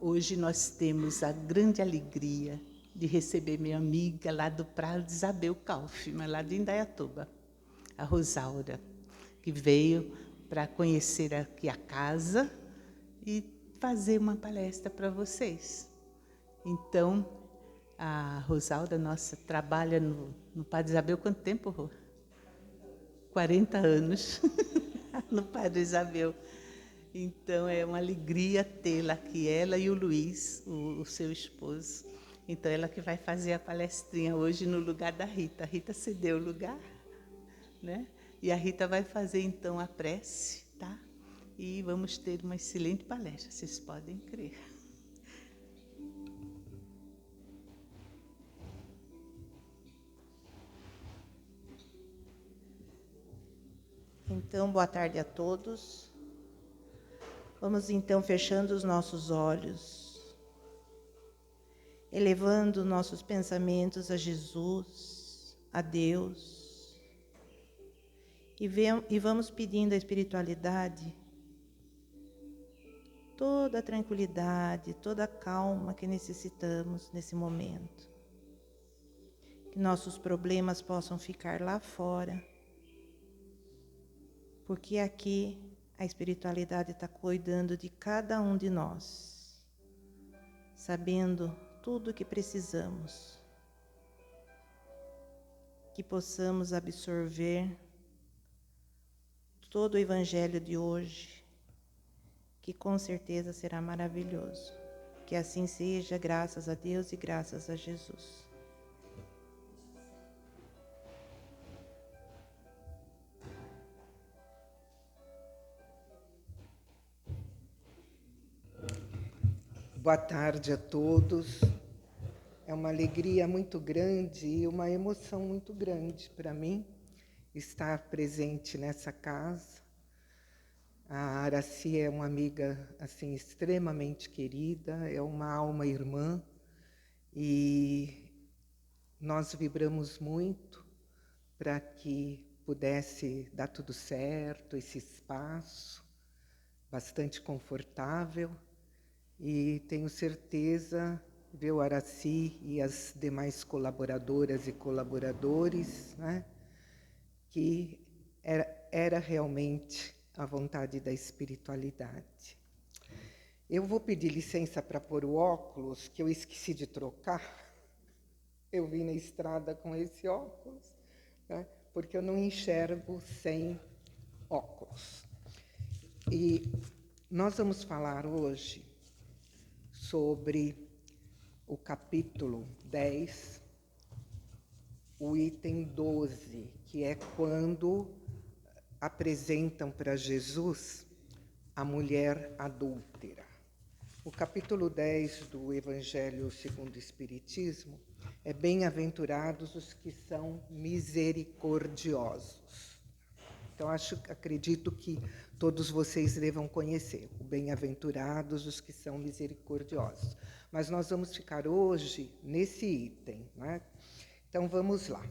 Hoje nós temos a grande alegria de receber minha amiga lá do Prado de Isabel Kaufmann, lá de Indaiatuba, a Rosaura, que veio para conhecer aqui a casa e fazer uma palestra para vocês. Então, a Rosaura, nossa, trabalha no Padre Isabel quanto tempo, Rô? 40 anos no Padre Isabel. Então, é uma alegria tê-la aqui, ela e o Luiz, o seu esposo. Então, ela que vai fazer a palestrinha hoje no lugar da Rita. A Rita cedeu o lugar, né? E a Rita vai fazer, então, a prece, tá? E vamos ter uma excelente palestra, vocês podem crer. Então, boa tarde a todos. Vamos então fechando os nossos olhos, elevando nossos pensamentos a Jesus, a Deus, e vamos pedindo à espiritualidade toda a tranquilidade, toda a calma que necessitamos nesse momento. Que nossos problemas possam ficar lá fora, porque aqui a espiritualidade está cuidando de cada um de nós, sabendo tudo o que precisamos, que possamos absorver todo o Evangelho de hoje, que com certeza será maravilhoso. Que assim seja, graças a Deus e graças a Jesus. Boa tarde a todos. É uma alegria muito grande e uma emoção muito grande para mim estar presente nessa casa. A Araci é uma amiga assim extremamente querida, é uma alma irmã e nós vibramos muito para que pudesse dar tudo certo, esse espaço bastante confortável. E tenho certeza, viu, Araci e as demais colaboradoras e colaboradores, né, que era realmente a vontade da espiritualidade. Eu vou pedir licença para pôr o óculos, que eu esqueci de trocar. Eu vim na estrada com esse óculos, né, porque eu não enxergo sem óculos. E nós vamos falar hoje sobre o capítulo 10, o item 12, que é quando apresentam para Jesus a mulher adúltera. O capítulo 10 do Evangelho segundo o Espiritismo é bem-aventurados os que são misericordiosos. Então, acredito que todos vocês devam conhecer o bem-aventurados os que são misericordiosos. Mas nós vamos ficar hoje nesse item, né? Então, vamos lá.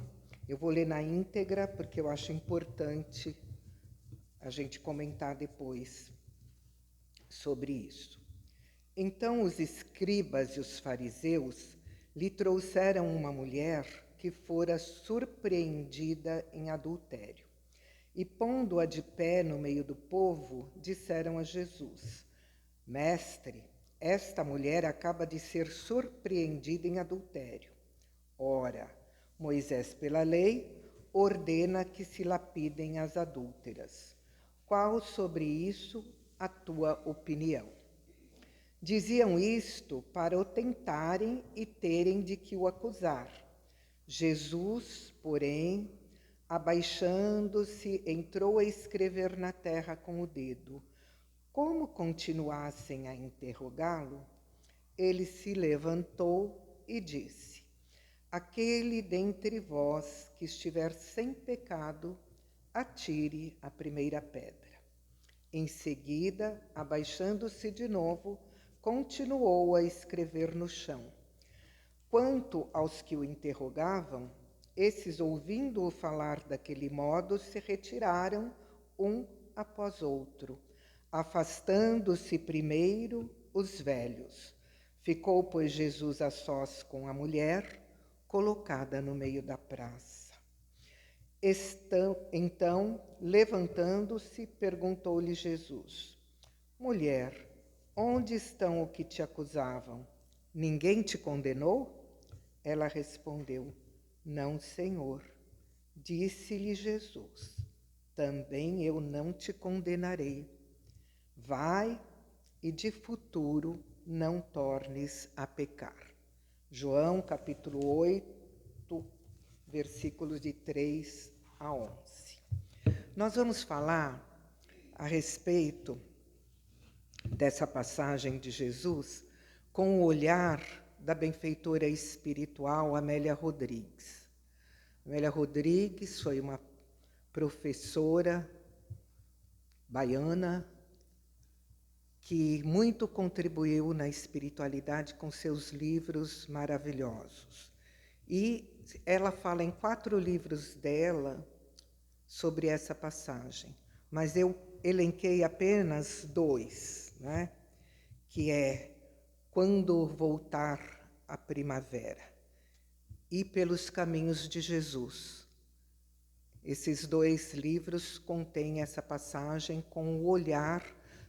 Eu vou ler na íntegra, porque eu acho importante a gente comentar depois sobre isso. Então, os escribas e os fariseus lhe trouxeram uma mulher que fora surpreendida em adultério. E, pondo-a de pé no meio do povo, disseram a Jesus: Mestre, esta mulher acaba de ser surpreendida em adultério. Ora, Moisés, pela lei, ordena que se lapidem as adúlteras. Qual sobre isso a tua opinião? Diziam isto para o tentarem e terem de que o acusar. Jesus, porém, abaixando-se, entrou a escrever na terra com o dedo. Como continuassem a interrogá-lo, ele se levantou e disse: Aquele dentre vós que estiver sem pecado, atire a primeira pedra. Em seguida, abaixando-se de novo, continuou a escrever no chão. Quanto aos que o interrogavam, esses, ouvindo-o falar daquele modo, se retiraram um após outro, afastando-se primeiro os velhos, Ficou, pois, Jesus a sós com a mulher, colocada no meio da praça. Então, levantando-se, perguntou-lhe Jesus: Mulher, onde estão os que te acusavam? Ninguém te condenou? Ela respondeu: Não, Senhor. Disse-lhe Jesus: Também eu não te condenarei. Vai e de futuro não tornes a pecar. João, capítulo 8, versículos de 3 a 11. Nós vamos falar a respeito dessa passagem de Jesus com o olhar da benfeitora espiritual Amélia Rodrigues. Amélia Rodrigues foi uma professora baiana que muito contribuiu na espiritualidade com seus livros maravilhosos. E ela fala em 4 livros dela sobre essa passagem, mas eu elenquei apenas 2, né? Que é Quando Voltar a Primavera e Pelos Caminhos de Jesus. Esses 2 livros contêm essa passagem com o olhar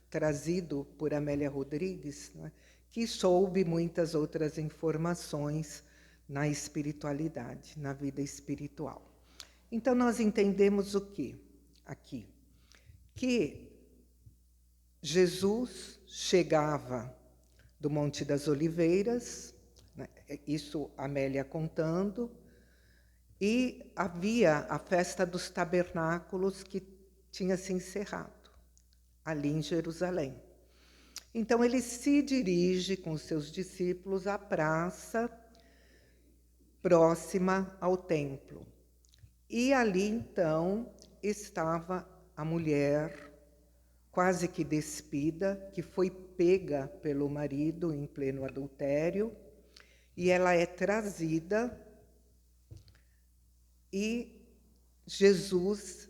trazido por Amélia Rodrigues, né, que soube muitas outras informações na espiritualidade, na vida espiritual. Então, nós entendemos o quê aqui? Que Jesus chegava do Monte das Oliveiras, né, isso Amélia contando, e havia a festa dos tabernáculos que tinha se encerrado ali em Jerusalém. Então ele se dirige com seus discípulos à praça próxima ao templo. E ali então estava a mulher quase que despida, que foi pega pelo marido em pleno adultério, e ela é trazida e Jesus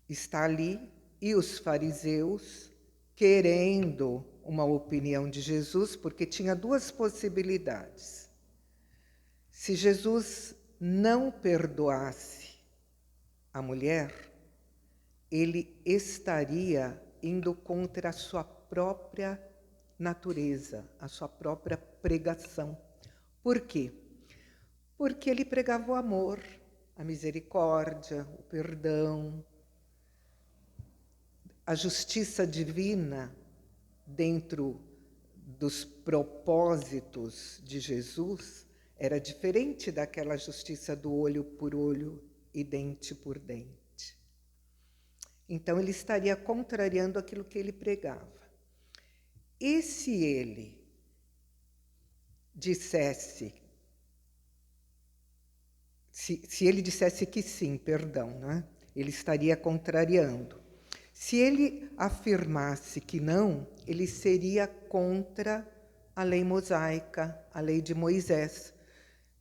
está ali e os fariseus querendo uma opinião de Jesus, porque tinha 2 possibilidades. Se Jesus não perdoasse a mulher, ele estaria indo contra a sua própria natureza, a sua própria pregação. Por quê? Porque ele pregava o amor, a misericórdia, o perdão, a justiça divina dentro dos propósitos de Jesus era diferente daquela justiça do olho por olho e dente por dente. Então ele estaria contrariando aquilo que ele pregava. E se ele dissesse, se ele dissesse que sim, perdão, né? Ele estaria contrariando. Se ele afirmasse que não, ele seria contra a lei mosaica, a lei de Moisés.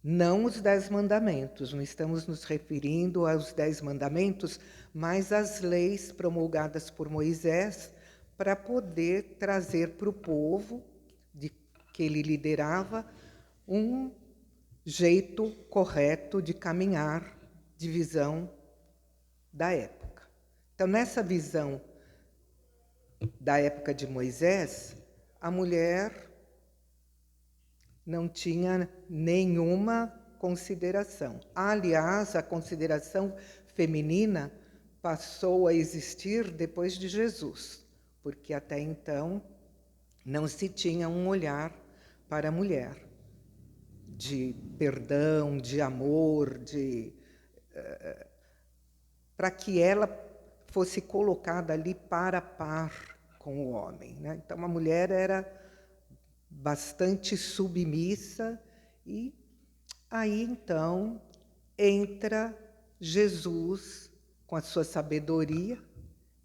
Não os 10 mandamentos, não estamos nos referindo aos 10 mandamentos, mas às leis promulgadas por Moisés para poder trazer para o povo que ele liderava um jeito correto de caminhar, de visão da época. Então, nessa visão da época de Moisés, a mulher não tinha nenhuma consideração. Aliás, a consideração feminina passou a existir depois de Jesus, porque até então não se tinha um olhar para a mulher de perdão, de amor, para que ela fosse colocada ali para a par com o homem, né? Então, a mulher era bastante submissa e aí, então, entra Jesus com a sua sabedoria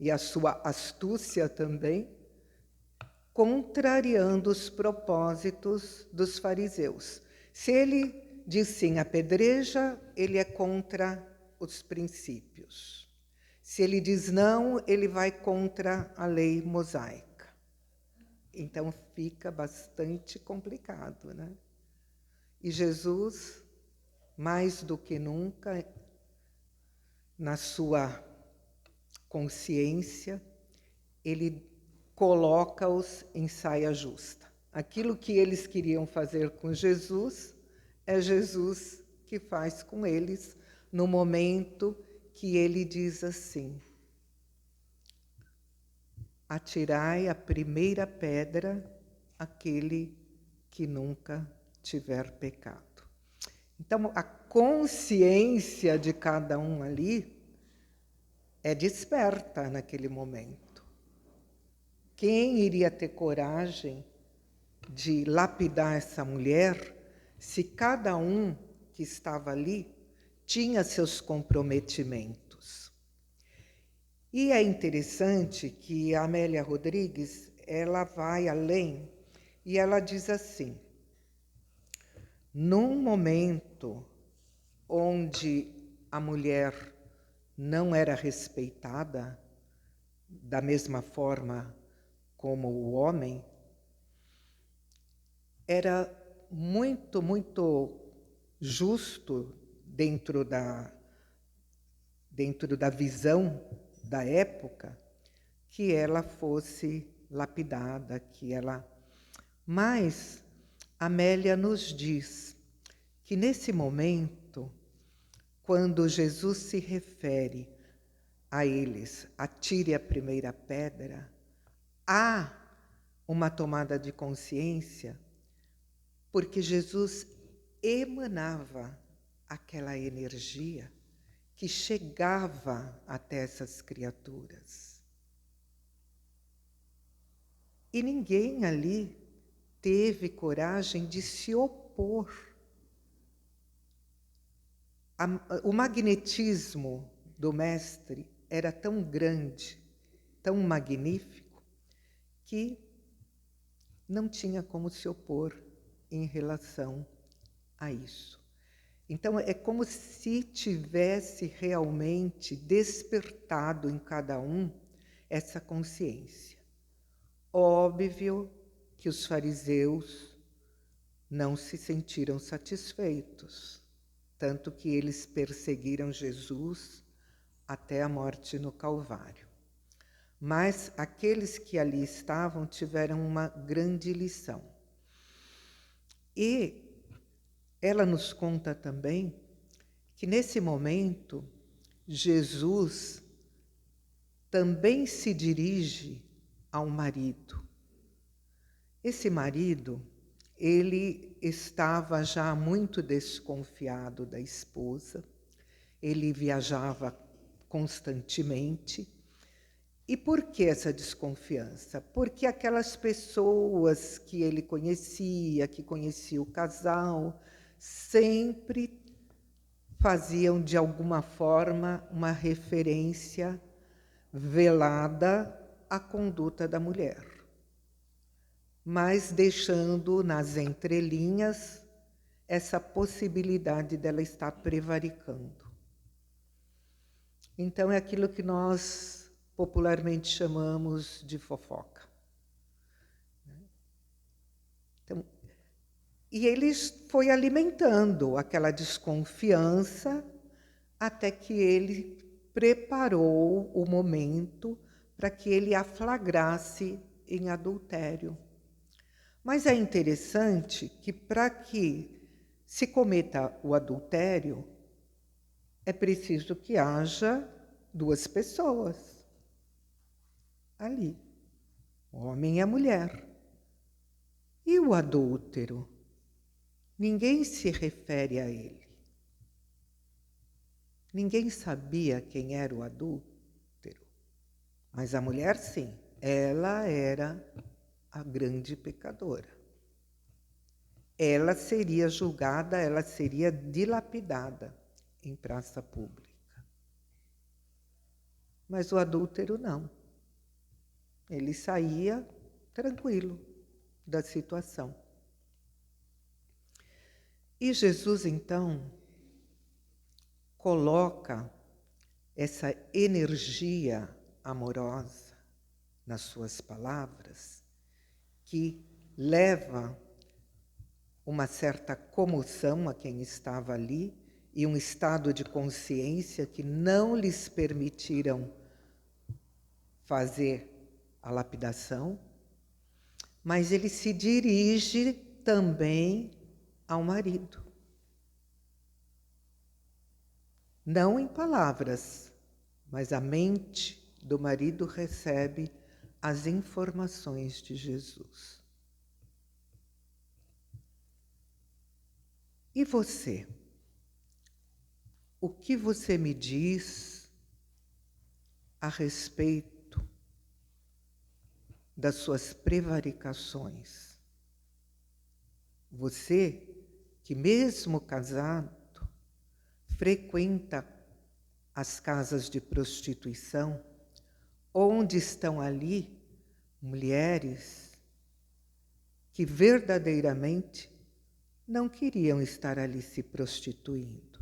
e a sua astúcia também, contrariando os propósitos dos fariseus. Se ele diz sim, apedreja, ele é contra os princípios. Se ele diz não, ele vai contra a lei mosaica. Então fica bastante complicado, né? E Jesus, mais do que nunca, na sua consciência, ele coloca-os em saia justa. Aquilo que eles queriam fazer com Jesus, é Jesus que faz com eles no momento que ele diz assim: atirai a primeira pedra aquele que nunca tiver pecado. Então, a consciência de cada um ali é desperta naquele momento. Quem iria ter coragem de lapidar essa mulher se cada um que estava ali tinha seus comprometimentos? E é interessante que a Amélia Rodrigues, ela vai além e ela diz assim: num momento onde a mulher não era respeitada da mesma forma como o homem, era muito, muito justo dentro da visão da época que ela fosse lapidada, Mas Amélia nos diz que nesse momento, quando Jesus se refere a eles, atire a primeira pedra, há uma tomada de consciência, porque Jesus emanava aquela energia que chegava até essas criaturas. E ninguém ali teve coragem de se opor. O magnetismo do mestre era tão grande, tão magnífico, que não tinha como se opor em relação a isso. Então, é como se tivesse realmente despertado em cada um essa consciência. Óbvio que os fariseus não se sentiram satisfeitos, tanto que eles perseguiram Jesus até a morte no Calvário. Mas aqueles que ali estavam tiveram uma grande lição. E ela nos conta também que nesse momento Jesus também se dirige ao marido. Esse marido, ele estava já muito desconfiado da esposa, ele viajava constantemente. E por que essa desconfiança? Porque aquelas pessoas que ele conhecia, que conhecia o casal, sempre faziam de alguma forma uma referência velada à conduta da mulher, mas deixando nas entrelinhas essa possibilidade dela estar prevaricando. Então é aquilo que nós popularmente chamamos de fofoca. Então, e ele foi alimentando aquela desconfiança até que ele preparou o momento para que ele a flagrasse em adultério. Mas é interessante que para que se cometa o adultério, é preciso que haja duas pessoas ali, o homem e a mulher. E o adúltero? Ninguém se refere a ele. Ninguém sabia quem era o adúltero. Mas a mulher, sim, ela era a grande pecadora. Ela seria julgada, ela seria dilapidada em praça pública. Mas o adúltero não. Ele saía tranquilo da situação. E Jesus, então, coloca essa energia amorosa nas suas palavras, que leva uma certa comoção a quem estava ali e um estado de consciência que não lhes permitiram fazer a lapidação, mas ele se dirige também ao marido. Não em palavras, mas a mente do marido recebe as informações de Jesus. E você? O que você me diz a respeito das suas prevaricações? Você, que mesmo casado, frequenta as casas de prostituição, onde estão ali mulheres que verdadeiramente não queriam estar ali se prostituindo,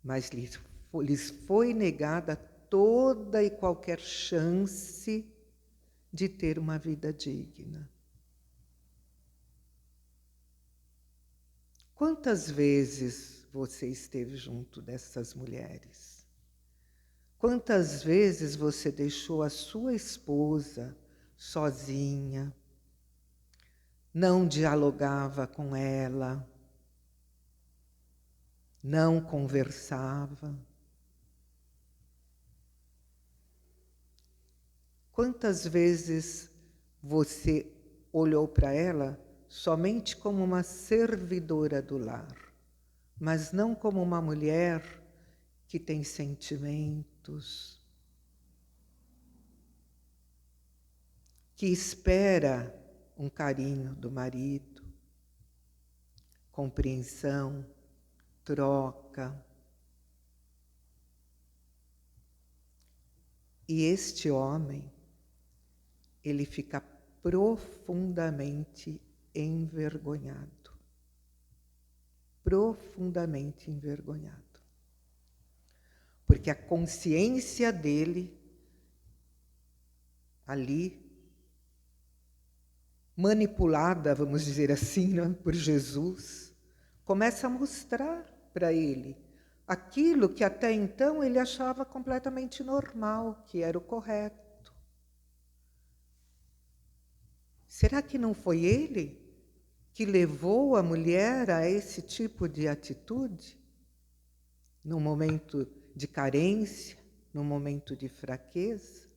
mas lhes foi negada toda e qualquer chance de ter uma vida digna. Quantas vezes você esteve junto dessas mulheres? Quantas vezes você deixou a sua esposa sozinha, não dialogava com ela, não conversava? Quantas vezes você olhou para ela somente como uma servidora do lar, mas não como uma mulher que tem sentimentos, que espera um carinho do marido, compreensão, troca. E este homem, ele fica profundamente envergonhado. Profundamente envergonhado. Porque a consciência dele, ali, manipulada, vamos dizer assim, né, por Jesus, começa a mostrar para ele aquilo que até então ele achava completamente normal, que era o correto. Será que não foi ele que levou a mulher a esse tipo de atitude? Num momento de carência, num momento de fraqueza?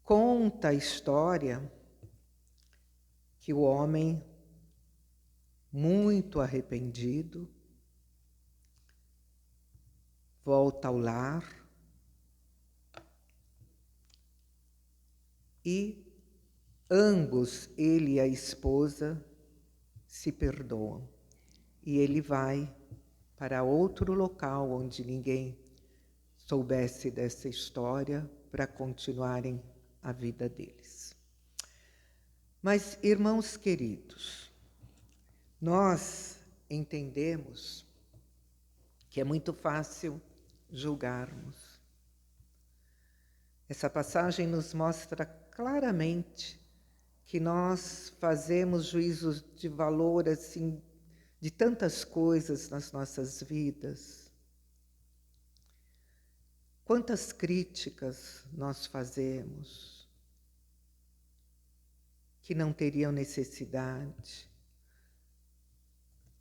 Conta a história que o homem, muito arrependido, volta ao lar e ambos, ele e a esposa, se perdoam. E ele vai para outro local onde ninguém soubesse dessa história para continuarem a vida deles. Mas, irmãos queridos, nós entendemos que é muito fácil julgarmos. Essa passagem nos mostra claramente que nós fazemos juízos de valor assim de tantas coisas nas nossas vidas. Quantas críticas nós fazemos que não teriam necessidade.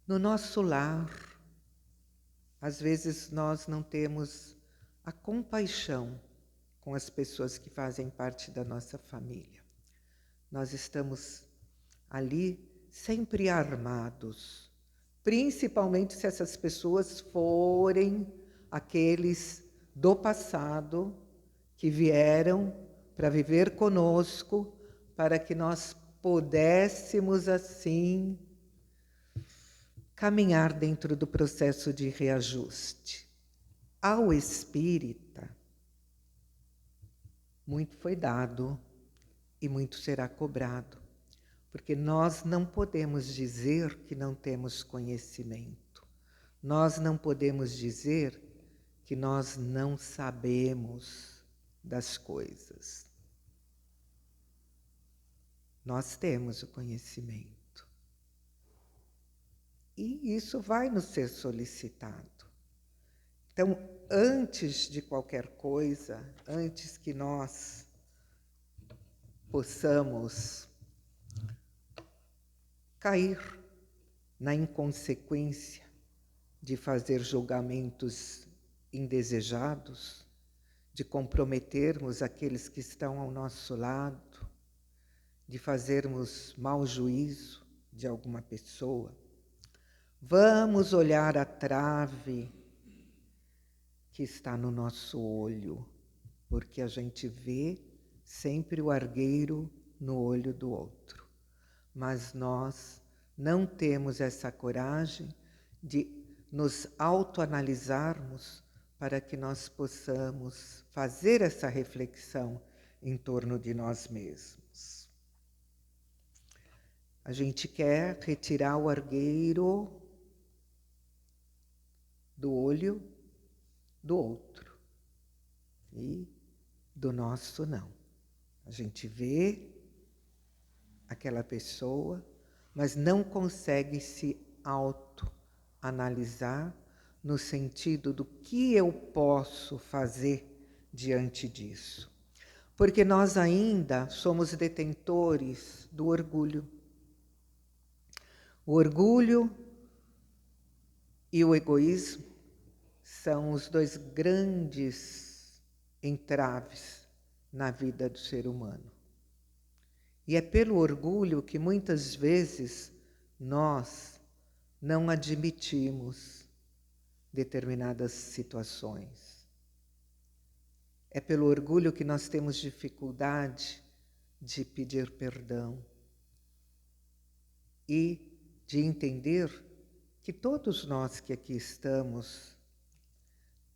No nosso lar, às vezes nós não temos a compaixão com as pessoas que fazem parte da nossa família. Nós estamos ali sempre armados, principalmente se essas pessoas forem aqueles do passado que vieram para viver conosco, para que nós pudéssemos assim caminhar dentro do processo de reajuste. Ao espírita, muito foi dado e muito será cobrado, porque nós não podemos dizer que não temos conhecimento. Nós não podemos dizer que nós não sabemos das coisas. nós temos o conhecimento. E isso vai nos ser solicitado. Então, antes de qualquer coisa, antes que nós possamos cair na inconsequência de fazer julgamentos indesejados, de comprometermos aqueles que estão ao nosso lado, de fazermos mau juízo de alguma pessoa, vamos olhar a trave que está no nosso olho, porque a gente vê sempre o argueiro no olho do outro. Mas nós não temos essa coragem de nos autoanalisarmos para que nós possamos fazer essa reflexão em torno de nós mesmos. A gente quer retirar o argueiro do olho do outro e do nosso não. A gente vê aquela pessoa, mas não consegue se autoanalisar no sentido do que eu posso fazer diante disso. Porque nós ainda somos detentores do orgulho. O orgulho e o egoísmo são os dois grandes entraves na vida do ser humano. E é pelo orgulho que muitas vezes nós não admitimos determinadas situações. É pelo orgulho que nós temos dificuldade de pedir perdão e de entender que todos nós que aqui estamos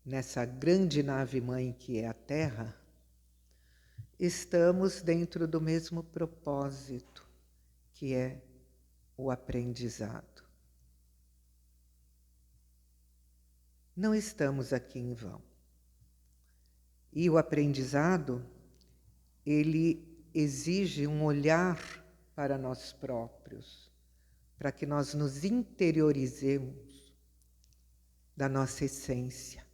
nessa grande nave-mãe que é a Terra, estamos dentro do mesmo propósito, que é o aprendizado. Não estamos aqui em vão. E o aprendizado, ele exige um olhar para nós próprios, para que nós nos interiorizemos da nossa essência,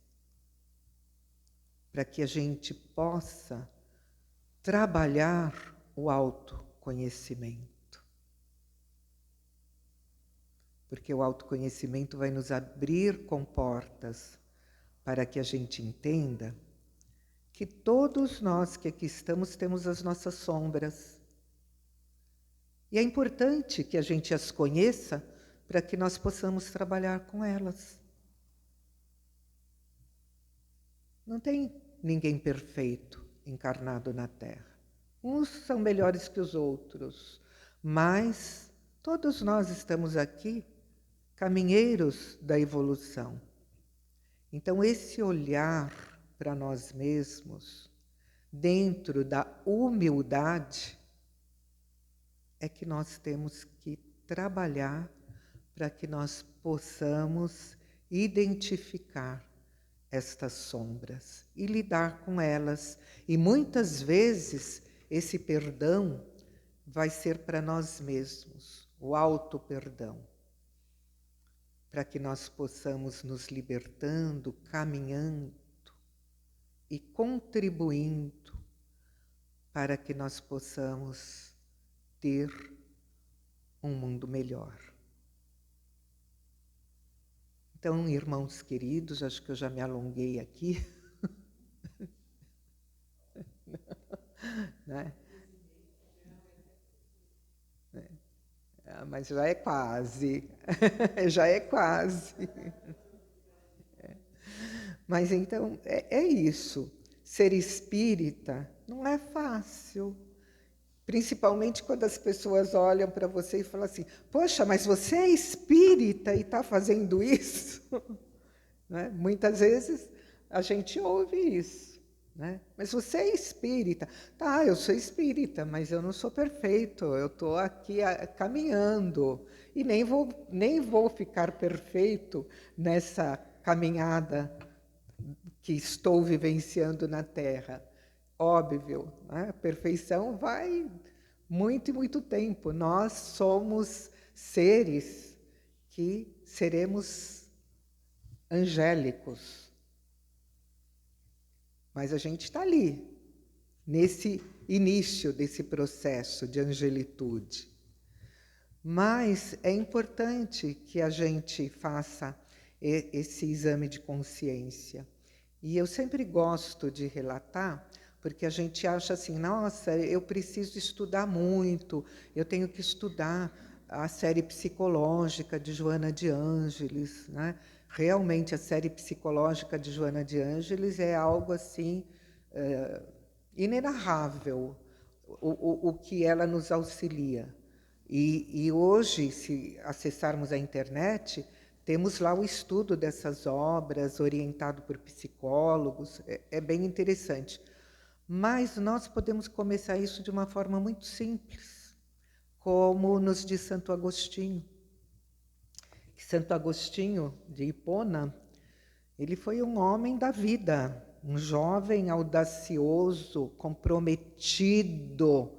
para que a gente possa trabalhar o autoconhecimento. Porque o autoconhecimento vai nos abrir comportas para que a gente entenda que todos nós que aqui estamos temos as nossas sombras. E é importante que a gente as conheça para que nós possamos trabalhar com elas. Não tem ninguém perfeito encarnado na Terra. Uns são melhores que os outros, mas todos nós estamos aqui caminheiros da evolução. Então, esse olhar para nós mesmos, dentro da humildade, é que nós temos que trabalhar para que nós possamos identificar estas sombras e lidar com elas. E muitas vezes esse perdão vai ser para nós mesmos, o auto-perdão, para que nós possamos nos libertando, caminhando e contribuindo para que nós possamos ter um mundo melhor. Então, irmãos queridos, acho que eu já me alonguei aqui, né? Mas já é quase, já é quase. Mas então, é isso. Ser espírita não é fácil. Principalmente quando as pessoas olham para você e falam assim, poxa, mas você é espírita e está fazendo isso? Né? Muitas vezes a gente ouve isso. Né? Mas você é espírita. Tá, eu sou espírita, mas eu não sou perfeito. Eu estou aqui caminhando e nem vou ficar perfeito nessa caminhada que estou vivenciando na Terra. Óbvio, né? A perfeição vai muito e muito tempo. Nós somos seres que seremos angélicos. Mas a gente está ali, nesse início desse processo de angelitude. Mas é importante que a gente faça esse exame de consciência. E eu sempre gosto de relatar, porque a gente acha assim, nossa, eu preciso estudar muito, eu tenho que estudar a série psicológica de Joana de Ângeles, né? Realmente a série psicológica de Joana de Ângeles é algo assim inenarrável, o que ela nos auxilia. E hoje, se acessarmos a internet, temos lá o estudo dessas obras, orientado por psicólogos, é bem interessante. Mas nós podemos começar isso de uma forma muito simples, como nos diz Santo Agostinho. Santo Agostinho de Hipona, ele foi um homem da vida, um jovem audacioso, comprometido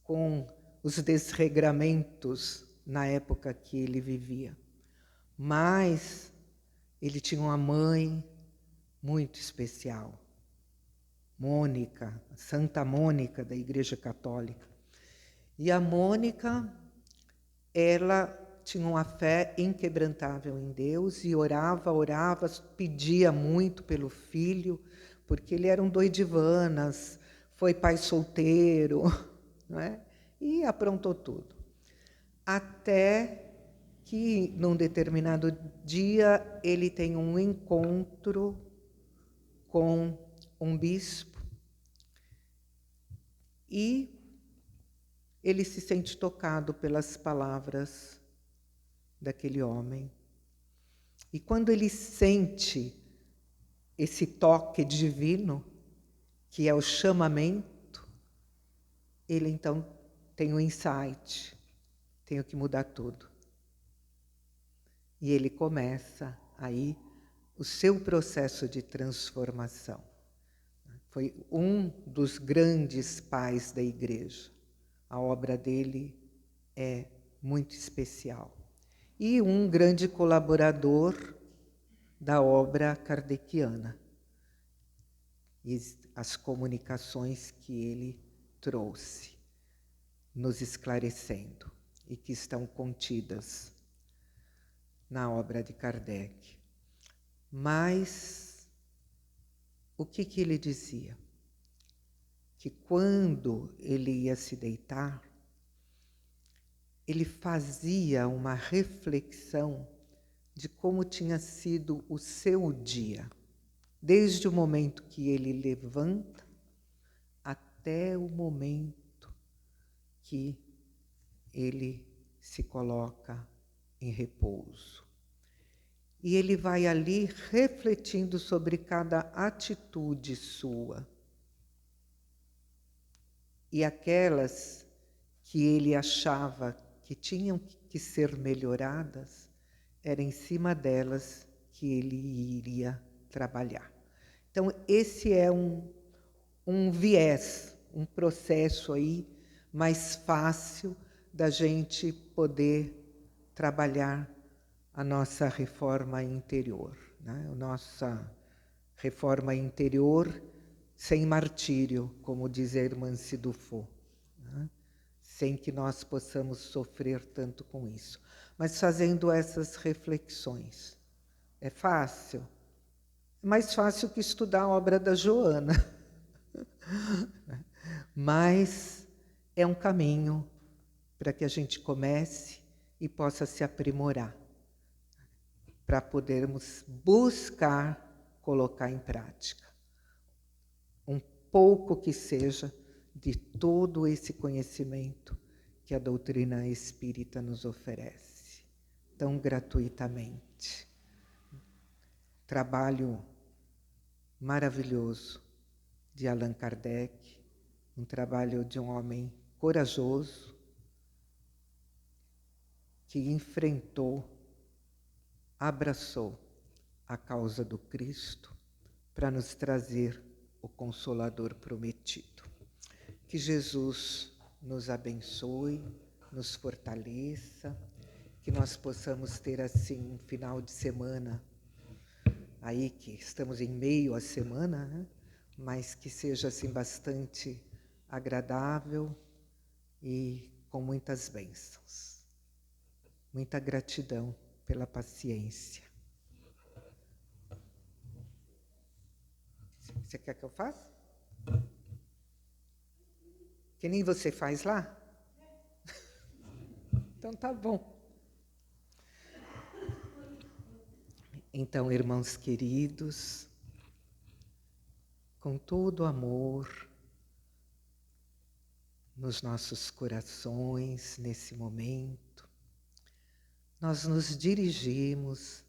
com os desregramentos na época que ele vivia. Mas ele tinha uma mãe muito especial, Mônica, Santa Mônica da Igreja Católica. E a Mônica, ela tinha uma fé inquebrantável em Deus e orava, pedia muito pelo filho, porque ele era um doidivanas, foi pai solteiro, não é? E aprontou tudo. Até que, num determinado dia, ele tem um encontro com um bispo e ele se sente tocado pelas palavras daquele homem. E quando ele sente esse toque divino, que é o chamamento, ele então tem um insight, tenho que mudar tudo. E ele começa aí o seu processo de transformação. Foi um dos grandes pais da Igreja. A obra dele é muito especial. E um grande colaborador da obra kardeciana. E as comunicações que ele trouxe, nos esclarecendo, e que estão contidas na obra de Kardec. Mas o que ele dizia? Que quando ele ia se deitar, ele fazia uma reflexão de como tinha sido o seu dia, desde o momento que ele levanta até o momento que ele se coloca em repouso. E ele vai ali refletindo sobre cada atitude sua. E aquelas que ele achava que tinham que ser melhoradas, era em cima delas que ele iria trabalhar. Então, esse é um viés, um processo aí mais fácil da gente poder trabalhar a nossa reforma interior, né? A nossa reforma interior sem martírio, como diz a irmã Sidufo, né? Sem que nós possamos sofrer tanto com isso. Mas fazendo essas reflexões. É fácil? É mais fácil que estudar a obra da Joana. Mas é um caminho para que a gente comece e possa se aprimorar, para podermos buscar colocar em prática um pouco que seja de todo esse conhecimento que a doutrina espírita nos oferece, tão gratuitamente. Trabalho maravilhoso de Allan Kardec, um trabalho de um homem corajoso, que enfrentou, abraçou a causa do Cristo para nos trazer o Consolador prometido. Que Jesus nos abençoe, nos fortaleça, que nós possamos ter assim um final de semana aí que estamos em meio à semana, né? Mas que seja assim bastante agradável e com muitas bênçãos. Muita gratidão pela paciência. Você quer que eu faça? Que nem você faz lá? Então tá bom. Então, irmãos queridos, com todo o amor nos nossos corações nesse momento, nós nos dirigimos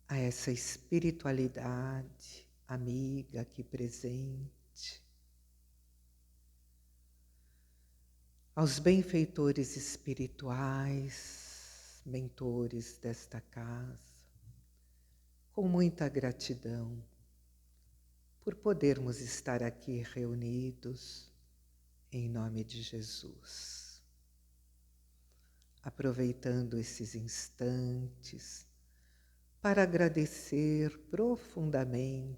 a essa espiritualidade amiga aqui presente, aos benfeitores espirituais, mentores desta casa, com muita gratidão por podermos estar aqui reunidos em nome de Jesus. Aproveitando esses instantes para agradecer profundamente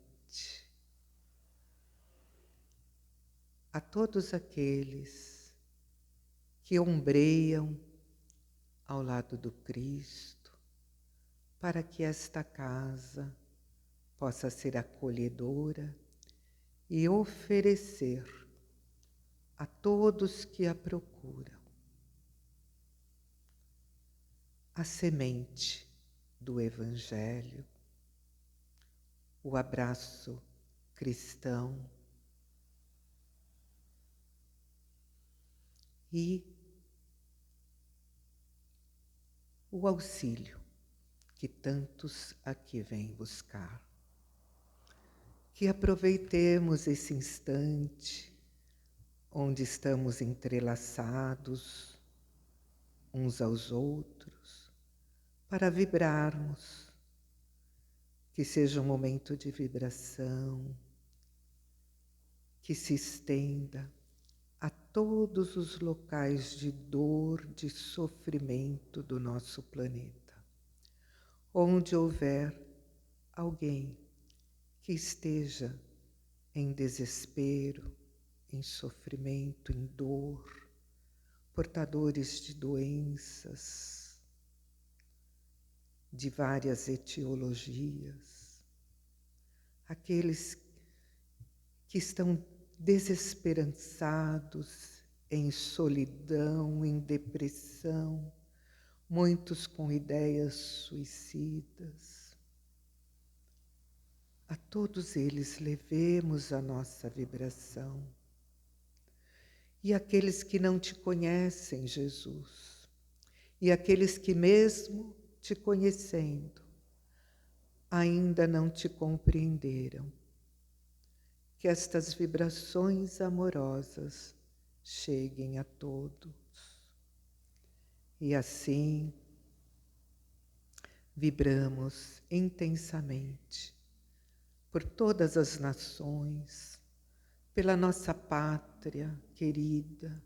a todos aqueles que ombreiam ao lado do Cristo, para que esta casa possa ser acolhedora e oferecer a todos que a procuram a semente do Evangelho, o abraço cristão e o auxílio que tantos aqui vêm buscar. Que aproveitemos esse instante onde estamos entrelaçados uns aos outros para vibrarmos, que seja um momento de vibração que se estenda a todos os locais de dor, de sofrimento do nosso planeta. Onde houver alguém que esteja em desespero, em sofrimento, em dor, portadores de doenças, de várias etiologias, aqueles que estão desesperançados, em solidão, em depressão, muitos com ideias suicidas. A todos eles levemos a nossa vibração. E aqueles que não te conhecem, Jesus, e aqueles que mesmo te conhecendo, ainda não te compreenderam, que estas vibrações amorosas cheguem a todos. E assim, vibramos intensamente por todas as nações, pela nossa pátria querida,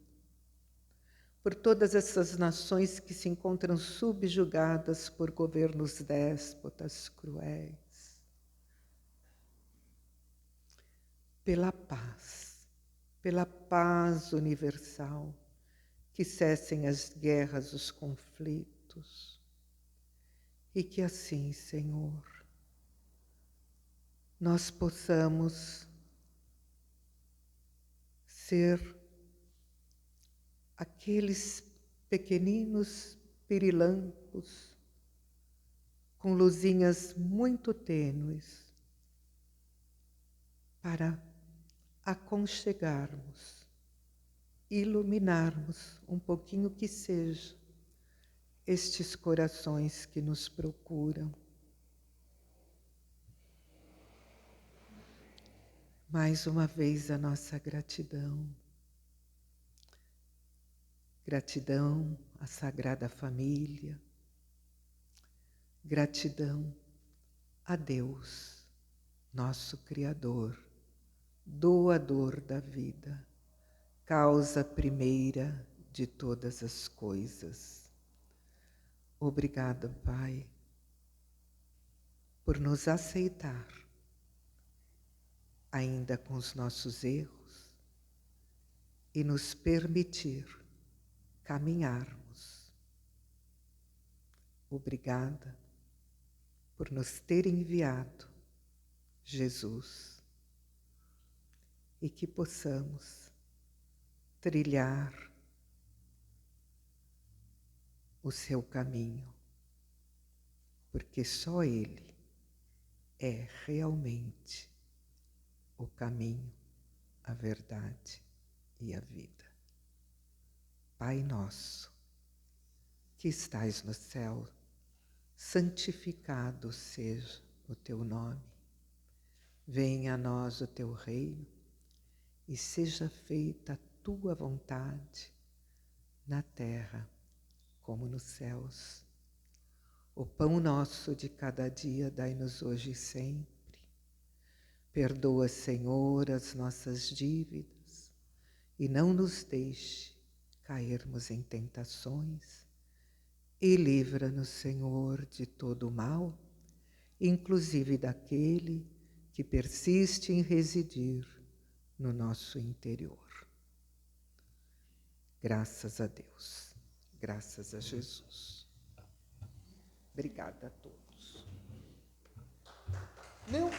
por todas essas nações que se encontram subjugadas por governos déspotas cruéis, pela paz universal, que cessem as guerras, os conflitos, e que assim, Senhor, nós possamos ser aqueles pequeninos pirilampos com luzinhas muito tênues para aconchegarmos, iluminarmos um pouquinho que seja estes corações que nos procuram. Mais uma vez a nossa gratidão. Gratidão à Sagrada Família. Gratidão a Deus, nosso Criador, doador da vida, causa primeira de todas as coisas. Obrigada, Pai, por nos aceitar, ainda com os nossos erros, e nos permitir caminharmos. Obrigada por nos ter enviado Jesus, e que possamos trilhar o seu caminho, porque só Ele é realmente o caminho, a verdade e a vida. Pai nosso, que estais no céu, santificado seja o teu nome. Venha a nós o teu reino e seja feita a tua vontade, na terra como nos céus. O pão nosso de cada dia dai-nos hoje e sempre. Perdoa, Senhor, as nossas dívidas e não nos deixe cairmos em tentações, e livra-nos, Senhor, de todo o mal, inclusive daquele que persiste em residir no nosso interior. Graças a Deus, graças a Jesus. Obrigada a todos. Não,